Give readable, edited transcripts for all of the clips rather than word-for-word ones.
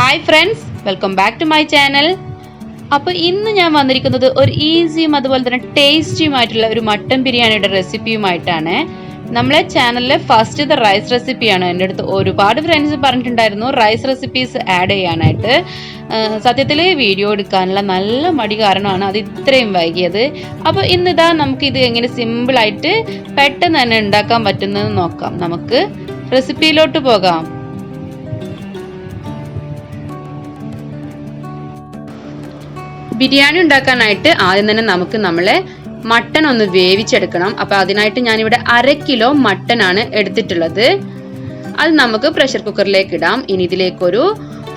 Hi friends, welcome back to my channel. അപ്പോൾ ഇന്ന് ഞാൻ വന്നിരിക്കുന്നത് ഒരു ഈസിയും അതുപോലെ തന്നെ ടേസ്റ്റിയുമായിട്ടുള്ള ഒരു മട്ടൻ ബിരിയാണിയുടെ റെസിപ്പിയുമായിട്ടാണ്. നമ്മളെ ചാനലിലെ ഫസ്റ്റ് റൈസ് റെസിപ്പിയാണ്. എൻ്റെ അടുത്ത് ഒരുപാട് ഫ്രണ്ട്സ് പറഞ്ഞിട്ടുണ്ടായിരുന്നു റൈസ് റെസിപ്പീസ് ആഡ് ചെയ്യാനായിട്ട്. സത്യത്തിൽ വീഡിയോ എടുക്കാനുള്ള നല്ല മടി കാരണമാണ് അത് ഇത്രയും വൈകിയത്. അപ്പോൾ ഇന്നിതാ നമുക്കിത് എങ്ങനെ സിമ്പിളായിട്ട് പെട്ടെന്ന് തന്നെ ഉണ്ടാക്കാൻ പറ്റുന്നത് നോക്കാം. നമുക്ക് റെസിപ്പിയിലോട്ട് പോകാം. ബിരിയാണി ഉണ്ടാക്കാനായിട്ട് ആദ്യം തന്നെ നമുക്ക് നമ്മളെ മട്ടൺ ഒന്ന് വേവിച്ചെടുക്കണം. അപ്പോൾ അതിനായിട്ട് ഞാനിവിടെ 1/2 കിലോ മട്ടൺ ആണ് എടുത്തിട്ടുള്ളത്. അത് നമുക്ക് പ്രഷർ കുക്കറിലേക്ക് ഇടാം. ഇനി ഇതിലേക്കൊരു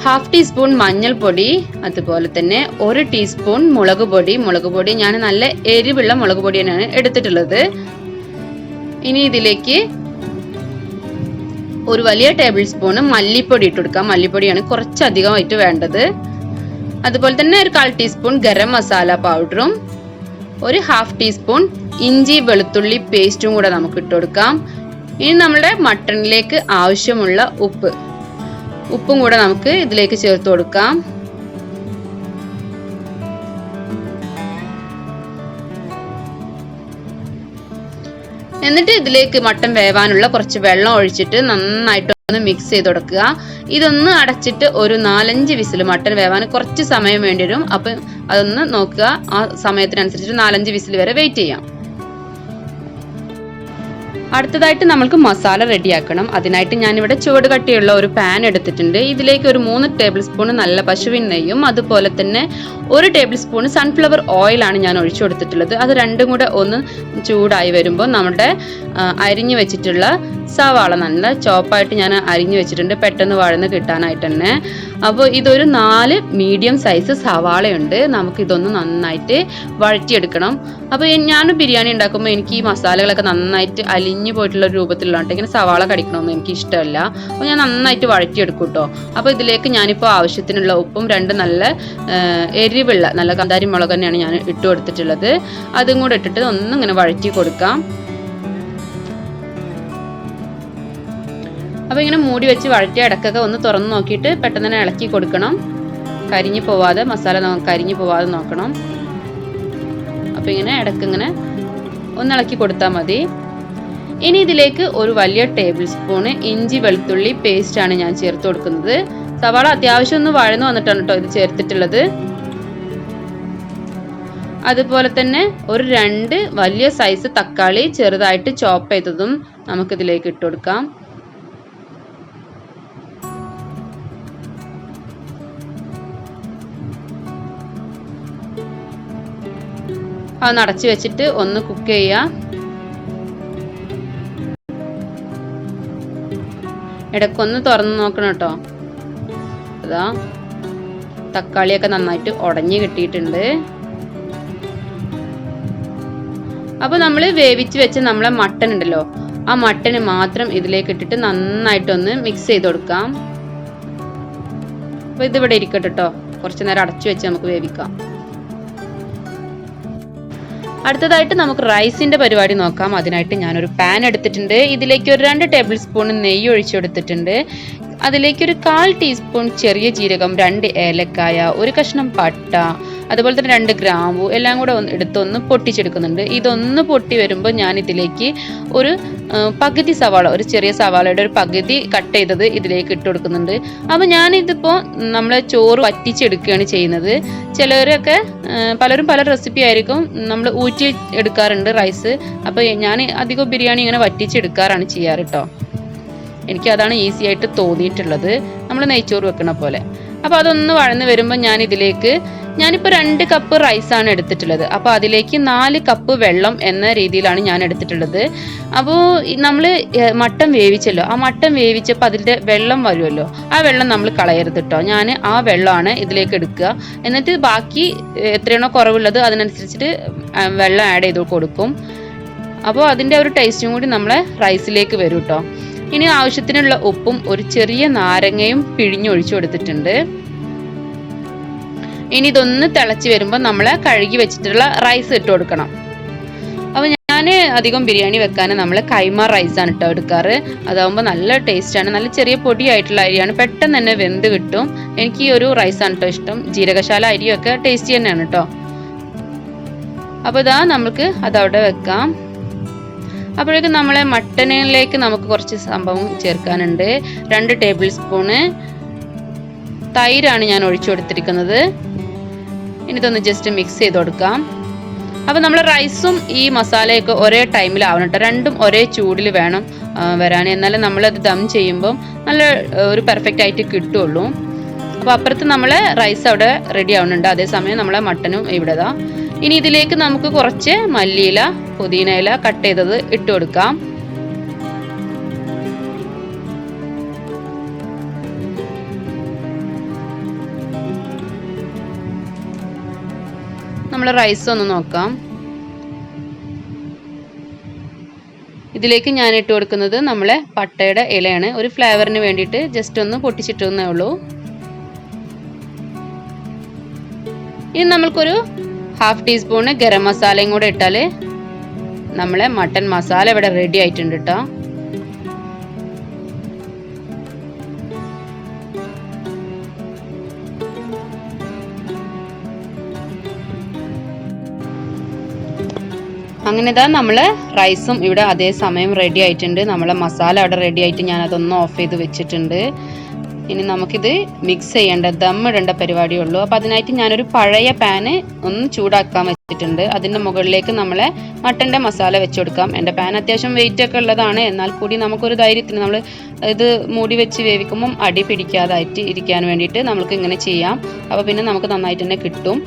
1/2 ടീസ്പൂൺ മഞ്ഞൾപ്പൊടി, അതുപോലെ തന്നെ 1 ടീസ്പൂൺ മുളക് പൊടി ഞാൻ നല്ല എരിവുള്ള മുളക് പൊടി തന്നെയാണ് എടുത്തിട്ടുള്ളത്. ഇനി ഇതിലേക്ക് ഒരു വലിയ ടേബിൾ സ്പൂൺ മല്ലിപ്പൊടി ഇട്ട് കൊടുക്കാം. മല്ലിപ്പൊടിയാണ് കുറച്ചധികമായിട്ട് വേണ്ടത്. അതുപോലെ തന്നെ ഒരു 1/4 ടീസ്പൂൺ ഗരം മസാല പൗഡറും ഒരു 1/2 ടീസ്പൂൺ ഇഞ്ചി വെളുത്തുള്ളി പേസ്റ്റും കൂടെ നമുക്ക് ഇട്ട് കൊടുക്കാം. ഇനി നമ്മുടെ മട്ടണിലേക്ക് ആവശ്യമുള്ള ഉപ്പും കൂടെ നമുക്ക് ഇതിലേക്ക് ചേർത്ത് കൊടുക്കാം. എന്നിട്ട് ഇതിലേക്ക് മട്ടൻ വേവാനുള്ള കുറച്ച് വെള്ളം ഒഴിച്ചിട്ട് നന്നായിട്ട് ഒന്ന് മിക്സ് ചെയ്ത് കൊടുക്കുക. ഇതൊന്ന് അടച്ചിട്ട് ഒരു 4-5 വിസിൽ, മട്ടൻ വേവാൻ കുറച്ച് സമയം വേണ്ടി വരും. അപ്പം അതൊന്ന് നോക്കുക. ആ സമയത്തിനനുസരിച്ച് 4-5 വിസിൽ വരെ വെയിറ്റ് ചെയ്യാം. അടുത്തതായിട്ട് നമ്മൾക്ക് മസാല റെഡിയാക്കണം. അതിനായിട്ട് ഞാനിവിടെ ചുവട് കട്ടിയുള്ള ഒരു പാൻ എടുത്തിട്ടുണ്ട്. ഇതിലേക്ക് ഒരു 3 ടേബിൾ സ്പൂൺ നല്ല പശുവിൻ നെയ്യും അതുപോലെ തന്നെ 1 ടേബിൾ സ്പൂൺ സൺഫ്ലവർ ഓയിലാണ് ഞാൻ ഒഴിച്ചു കൊടുത്തിട്ടുള്ളത്. അത് രണ്ടും കൂടെ ഒന്ന് ചൂടായി വരുമ്പോൾ നമ്മുടെ അരിഞ്ഞു വെച്ചിട്ടുള്ള സവാള നല്ല ചോപ്പായിട്ട് ഞാൻ അരിഞ്ഞു വെച്ചിട്ടുണ്ട്, പെട്ടെന്ന് വഴന്ന് കിട്ടാനായിട്ട് തന്നെ. അപ്പോൾ ഇതൊരു 4 മീഡിയം സൈസ് സവാളയുണ്ട്. നമുക്കിതൊന്ന് നന്നായിട്ട് വഴറ്റിയെടുക്കണം. അപ്പോൾ ഞാൻ ബിരിയാണി ഉണ്ടാക്കുമ്പോൾ എനിക്ക് ഈ മസാലകളൊക്കെ നന്നായിട്ട് അലിഞ്ഞു പോയിട്ടുള്ള രൂപത്തിലുള്ളതാണ്. ഇങ്ങനെ സവാള കടിക്കണമെന്ന് എനിക്ക് ഇഷ്ടമല്ല. അപ്പോൾ ഞാൻ നന്നായിട്ട് വഴറ്റിയെടുക്കും കേട്ടോ. അപ്പോൾ ഇതിലേക്ക് ഞാനിപ്പോൾ ആവശ്യത്തിനുള്ള ഉപ്പും 2 നല്ല എരിവുള്ള നല്ല കാന്താരി മുളക് തന്നെയാണ് ഞാൻ ഇട്ട് കൊടുത്തിട്ടുള്ളത്. അതും കൂടെ ഇട്ടിട്ട് ഒന്നിങ്ങനെ വഴറ്റി കൊടുക്കാം. അപ്പോൾ ഇങ്ങനെ മൂടി വെച്ച് വഴറ്റിയ ഇടക്കൊക്കെ ഒന്ന് തുറന്ന് നോക്കിയിട്ട് പെട്ടെന്ന് തന്നെ ഇളക്കി കൊടുക്കണം. കരിഞ്ഞു പോവാതെ, മസാല കരിഞ്ഞു പോവാതെ നോക്കണം. അപ്പോൾ ഇങ്ങനെ ഇടക്കിങ്ങനെ ഒന്ന് ഇളക്കി കൊടുത്താൽ മതി. ഇനി ഇതിലേക്ക് ഒരു വലിയ ടേബിൾ സ്പൂണ് ഇഞ്ചി വെളുത്തുള്ളി പേസ്റ്റാണ് ഞാൻ ചേർത്ത് കൊടുക്കുന്നത്. സവാള അത്യാവശ്യം ഒന്ന് വഴന്നു വന്നിട്ടാണ് കേട്ടോ ഇത് ചേർത്തിട്ടുള്ളത്. അതുപോലെ തന്നെ ഒരു 2 വലിയ സൈസ് തക്കാളി ചെറുതായിട്ട് ചോപ്പ് ചെയ്തതും നമുക്കിതിലേക്ക് ഇട്ട് കൊടുക്കാം. അത് അടച്ചു വെച്ചിട്ട് ഒന്ന് കുക്ക് ചെയ്യുക. ഇടയ്ക്കൊന്ന് തുറന്ന് നോക്കണം കേട്ടോ. അതാ തക്കാളിയൊക്കെ നന്നായിട്ട് ഉടഞ്ഞു കിട്ടിയിട്ടുണ്ട്. അപ്പോൾ നമ്മൾ വേവിച്ച് വെച്ച് നമ്മളെ മട്ടൺ ഉണ്ടല്ലോ, ആ മട്ടന് മാത്രം ഇതിലേക്ക് ഇട്ടിട്ട് നന്നായിട്ടൊന്ന് മിക്സ് ചെയ്ത് കൊടുക്കാം. അപ്പോൾ ഇതിവിടെ ഇരിക്കട്ടെ കേട്ടോ, കുറച്ച് നേരം അടച്ചു വെച്ച് നമുക്ക് വേവിക്കാം. അടുത്തതായിട്ട് നമുക്ക് റൈസിന്റെ പരിപാടി നോക്കാം. അതിനായിട്ട് ഞാനൊരു പാൻ എടുത്തിട്ടുണ്ട്. ഇതിലേക്ക് ഒരു 2 ടേബിൾ സ്പൂൺ നെയ്യ് ഒഴിച്ചു കൊടുത്തിട്ടുണ്ട്. അതിലേക്ക് ഒരു 1/4 ടീസ്പൂൺ ചെറിയ ജീരകം, 2 ഏലക്കായ, ഒരു കഷ്ണം പട്ട, അതുപോലെ തന്നെ 2 ഗ്രാമ്പു എല്ലാം കൂടെ എടുത്തൊന്ന് പൊട്ടിച്ചെടുക്കുന്നുണ്ട്. ഇതൊന്ന് പൊട്ടി വരുമ്പോൾ ഞാൻ ഇതിലേക്ക് ഒരു പകുതി സവാള, ഒരു ചെറിയ സവാളയുടെ ഒരു പകുതി കട്ട് ചെയ്തത് ഇതിലേക്ക് ഇട്ട് കൊടുക്കുന്നുണ്ട്. അപ്പോൾ ഞാനിതിപ്പോൾ നമ്മൾ ചോറ് വറ്റിച്ചെടുക്കുകയാണ് ചെയ്യുന്നത്. ചിലവരൊക്കെ പലരും പല റെസിപ്പി ആയിരിക്കും, നമ്മൾ ഊറ്റി എടുക്കാറുണ്ട് റൈസ്. അപ്പോൾ ഞാൻ അധികം ബിരിയാണി ഇങ്ങനെ വറ്റിച്ചെടുക്കാറാണ് ചെയ്യാറ് കേട്ടോ. എനിക്കതാണ് ഈസി ആയിട്ട് തോന്നിയിട്ടുള്ളത്, നമ്മൾ നെയ്ച്ചോറ് വെക്കണ പോലെ. അപ്പോൾ അതൊന്ന് വഴന്ന് വരുമ്പോൾ ഞാനിപ്പോൾ 2 കപ്പ് റൈസാണ് എടുത്തിട്ടുള്ളത്. അപ്പോൾ അതിലേക്ക് 4 കപ്പ് വെള്ളം എന്ന രീതിയിലാണ് ഞാൻ എടുത്തിട്ടുള്ളത്. അപ്പോൾ നമ്മൾ മട്ടൻ വേവിച്ചല്ലോ, ആ മട്ടൻ വേവിച്ചപ്പോൾ അതിൻ്റെ വെള്ളം വരുമല്ലോ, ആ വെള്ളം നമ്മൾ കളയരുത് കേട്ടോ. ഞാൻ ആ വെള്ളമാണ് ഇതിലേക്ക് എടുക്കുക. എന്നിട്ട് ബാക്കി എത്രയാണോ കുറവുള്ളത് അതിനനുസരിച്ചിട്ട് വെള്ളം ആഡ് ചെയ്ത് കൊടുക്കും. അപ്പോൾ അതിൻ്റെ ഒരു ടേസ്റ്റും കൂടി നമ്മളെ റൈസിലേക്ക് വരും കേട്ടോ. ഇനി ആവശ്യത്തിനുള്ള ഉപ്പും ഒരു ചെറിയ നാരങ്ങയും പിഴിഞ്ഞൊഴിച്ചു കൊടുത്തിട്ടുണ്ട്. ഇനി ഇതൊന്ന് തിളച്ച് വരുമ്പോൾ നമ്മൾ കഴുകി വെച്ചിട്ടുള്ള റൈസ് ഇട്ട് കൊടുക്കണം. അപ്പോൾ ഞാൻ ഞാൻ അധികം ബിരിയാണി വെക്കാൻ നമ്മൾ കൈമ റൈസാണ് കേട്ടോ എടുക്കാറ്. അതാവുമ്പോൾ നല്ല ടേസ്റ്റാണ്. നല്ല ചെറിയ പൊടിയായിട്ടുള്ള അരിയാണ്, പെട്ടെന്ന് തന്നെ വെന്ത് കിട്ടും. എനിക്ക് ഈ ഒരു റൈസാണ് കേട്ടോ ഇഷ്ടം. ജീരകശാല അരിയൊക്കെ ടേസ്റ്റി തന്നെയാണ് കേട്ടോ. അപ്പോൾ ഇതാ നമുക്ക് അതവിടെ വെക്കാം. അപ്പോഴേക്കും നമ്മളെ മട്ടനിലേക്ക് നമുക്ക് കുറച്ച് സംഭവം ചേർക്കാനുണ്ട്. 2 ടേബിൾ സ്പൂണ് തൈരാണ് ഞാൻ ഒഴിച്ചു കൊടുത്തിരിക്കുന്നത്. ഇനി ഇതൊന്ന് ജസ്റ്റ് മിക്സ് ചെയ്ത് കൊടുക്കാം. അപ്പോൾ നമ്മൾ റൈസും ഈ മസാലയൊക്കെ ഒരേ ടൈമിലാവണം കേട്ടോ. രണ്ടും ഒരേ ചൂടിൽ വേണം വരാൻ, എന്നാലും നമ്മളത് ദം ചെയ്യുമ്പോൾ നല്ല ഒരു പെർഫെക്റ്റ് ആയിട്ട് കിട്ടുള്ളൂ. അപ്പോൾ അപ്പുറത്ത് നമ്മൾ റൈസ് അവിടെ റെഡി ആവുന്നുണ്ട്, അതേസമയം നമ്മളെ മട്ടനും ഇവിടെ ഇതാ. ഇനി ഇതിലേക്ക് നമുക്ക് കുറച്ച് മല്ലിയില, പുതിന ഇല കട്ട് ചെയ്തത് ഇട്ട് കൊടുക്കാം. നമ്മൾ റൈസ് ഒന്ന് നോക്കാം. ഇതിലേക്ക് ഞാൻ ഇട്ട് കൊടുക്കുന്നത് നമ്മളെ പട്ടയുടെ ഇലയാണ്. ഒരു ഫ്ലേവറിന് വേണ്ടിയിട്ട് ജസ്റ്റ് ഒന്ന് പൊട്ടിച്ചിട്ടേ ഉള്ളൂ. ഇനി നമ്മൾക്കൊരു 1/2 ടീസ്പൂണ് ഗരം മസാലയും കൂടെ ഇട്ടാൽ നമ്മളെ മട്ടൻ മസാല ഇവിടെ റെഡി ആയിട്ടുണ്ട് കേട്ടോ. അങ്ങനെ ഇതാ നമ്മളെ റൈസും ഇവിടെ അതേ സമയം റെഡി ആയിട്ടുണ്ട്. നമ്മളെ മസാല അവിടെ റെഡി ആയിട്ട് ഞാൻ അതൊന്ന് ഓഫ് ചെയ്ത് വെച്ചിട്ടുണ്ട്. ഇനി നമുക്കിത് മിക്സ് ചെയ്യേണ്ട, ദമ്മിടേണ്ട പരിപാടിയേ ഉള്ളൂ. അപ്പോൾ അതിനായിട്ട് ഞാനൊരു പഴയ പാന് ഒന്ന് ചൂടാക്കാൻ വെച്ചിട്ടുണ്ട്. അതിൻ്റെ മുകളിലേക്ക് നമ്മളെ മട്ടൻ്റെ മസാല വെച്ച് കൊടുക്കാം. എൻ്റെ പാൻ അത്യാവശ്യം വെയിറ്റ് ഒക്കെ ഉള്ളതാണ്, എന്നാൽ കൂടി നമുക്കൊരു ധൈര്യത്തിന് നമ്മൾ ഇത് മൂടി വെച്ച് വേവിക്കുമ്പം അടി പിടിക്കാതായിട്ട് ഇരിക്കാൻ വേണ്ടിയിട്ട് നമുക്ക് ഇങ്ങനെ ചെയ്യാം. അപ്പോൾ പിന്നെ നമുക്ക് നന്നായിട്ട് തന്നെ കിട്ടും.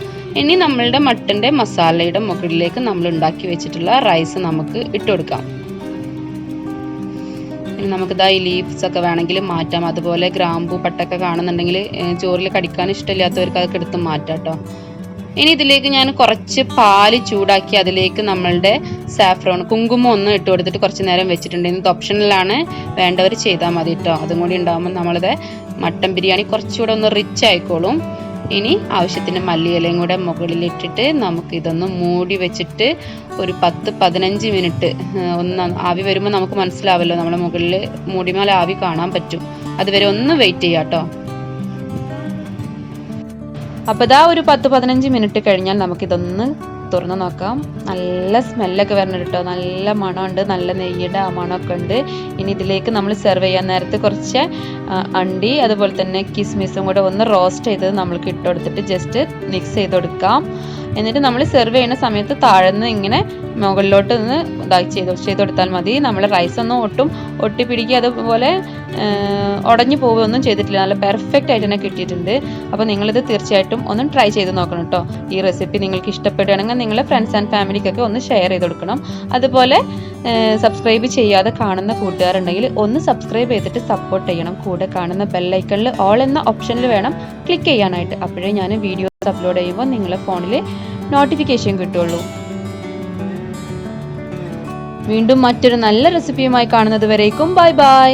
ഇനി നമ്മളുടെ മട്ടൻ്റെ മസാലയുടെ മുകളിലേക്ക് നമ്മൾ ഉണ്ടാക്കി വെച്ചിട്ടുള്ള റൈസ് നമുക്ക് ഇട്ട് കൊടുക്കാം. നമുക്കിതാ ഈ ലീവ്സ് ഒക്കെ വേണമെങ്കിൽ മാറ്റാം. അതുപോലെ ഗ്രാമ്പൂ പട്ടൊക്കെ കാണുന്നുണ്ടെങ്കിൽ ചോറിൽ കടിക്കാൻ ഇഷ്ടമില്ലാത്തവർക്ക് അതൊക്കെ എടുത്ത് മാറ്റാം കേട്ടോ. ഇനി ഇതിലേക്ക് ഞാൻ കുറച്ച് പാല് ചൂടാക്കി അതിലേക്ക് നമ്മളുടെ സാഫ്രോൺ കുങ്കുമം ഒന്ന് ഇട്ട് കൊടുത്തിട്ട് കുറച്ച് നേരം വെച്ചിട്ടുണ്ട്. ഇത് ഓപ്ഷണലാണ്, വേണ്ടവർ ചെയ്താൽ മതി കേട്ടോ. അതും കൂടി ഉണ്ടാകുമ്പോൾ നമ്മളുടെ മട്ടൻ ബിരിയാണി കുറച്ചുകൂടെ ഒന്ന് റിച്ച് ആയിക്കോളും. ഇനി ആവശ്യത്തിന് മല്ലിയിലയും കൂടെ മുകളിലിട്ടിട്ട് നമുക്ക് ഇതൊന്ന് മൂടി വെച്ചിട്ട് ഒരു 10-15 മിനിറ്റ് ഒന്ന് ആവി വരുമ്പോൾ നമുക്ക് മനസ്സിലാവല്ലോ, നമ്മുടെ മുകളിൽ മൂടിമേൽ ആവി കാണാൻ പറ്റും. അതുവരെ ഒന്ന് വെയിറ്റ് ചെയ്യാം കേട്ടോ. അപ്പോൾ ഇതാ ഒരു 10-15 മിനിറ്റ് കഴിഞ്ഞാൽ നമുക്കിതൊന്ന് തുറന്ന് നോക്കാം. നല്ല സ്മെല്ലൊക്കെ വരുന്നുണ്ട് കേട്ടോ. നല്ല മണമുണ്ട്, നല്ല നെയ്യുടെ ആ മണമൊക്കെ ഉണ്ട്. ഇനി ഇതിലേക്ക് നമ്മൾ സെർവ് ചെയ്യാൻ നേരത്ത് കുറച്ച് അണ്ടി അതുപോലെ തന്നെ കിസ്മിസും കൂടെ ഒന്ന് റോസ്റ്റ് ചെയ്തത് നമ്മൾക്ക് ഇട്ട് കൊടുത്തിട്ട് ജസ്റ്റ് മിക്സ് ചെയ്ത് കൊടുക്കാം. എന്നിട്ട് നമ്മൾ സെർവ് ചെയ്യുന്ന സമയത്ത് താഴ്ന്ന് ഇങ്ങനെ മുകളിലോട്ട് ഒന്ന് ചെയ്ത് കൊടുത്താൽ മതി. നമ്മൾ റൈസ് ഒന്നും ഒട്ടും ഒട്ടിപ്പിടിക്കുക അതുപോലെ ഉടഞ്ഞു പോവുകയൊന്നും ചെയ്തിട്ടില്ല. നല്ല പെർഫെക്റ്റ് ആയിട്ട് തന്നെ കിട്ടിയിട്ടുണ്ട്. അപ്പോൾ നിങ്ങളിത് തീർച്ചയായിട്ടും ഒന്ന് ട്രൈ ചെയ്ത് നോക്കണം കേട്ടോ. ഈ റെസിപ്പി നിങ്ങൾക്ക് ഇഷ്ടപ്പെടുകയാണെങ്കിൽ നിങ്ങളുടെ ഫ്രണ്ട്സ് ആൻഡ് ഫാമിലിക്കൊക്കെ ഒന്ന് ഷെയർ ചെയ്ത് കൊടുക്കണം. അതുപോലെ സബ്സ്ക്രൈബ് ചെയ്യാതെ കാണുന്ന കൂട്ടുകാരുണ്ടെങ്കിൽ ഒന്ന് സബ്സ്ക്രൈബ് ചെയ്തിട്ട് സപ്പോർട്ട് ചെയ്യണം. കൂടെ കാണുന്ന ബെല്ലൈക്കണിൽ ഓൾ എന്ന ഓപ്ഷനിൽ വേണം ക്ലിക്ക് ചെയ്യാനായിട്ട്. അപ്പോഴേ ഞാൻ വീഡിയോസ് അപ്ലോഡ് ചെയ്യുമ്പോൾ നിങ്ങളുടെ ഫോണിൽ നോട്ടിഫിക്കേഷൻ കിട്ടുള്ളൂ. വീണ്ടും മറ്റൊരു നല്ല റെസിപ്പിയുമായി കാണുന്നത് വരേക്കും ബൈ ബൈ.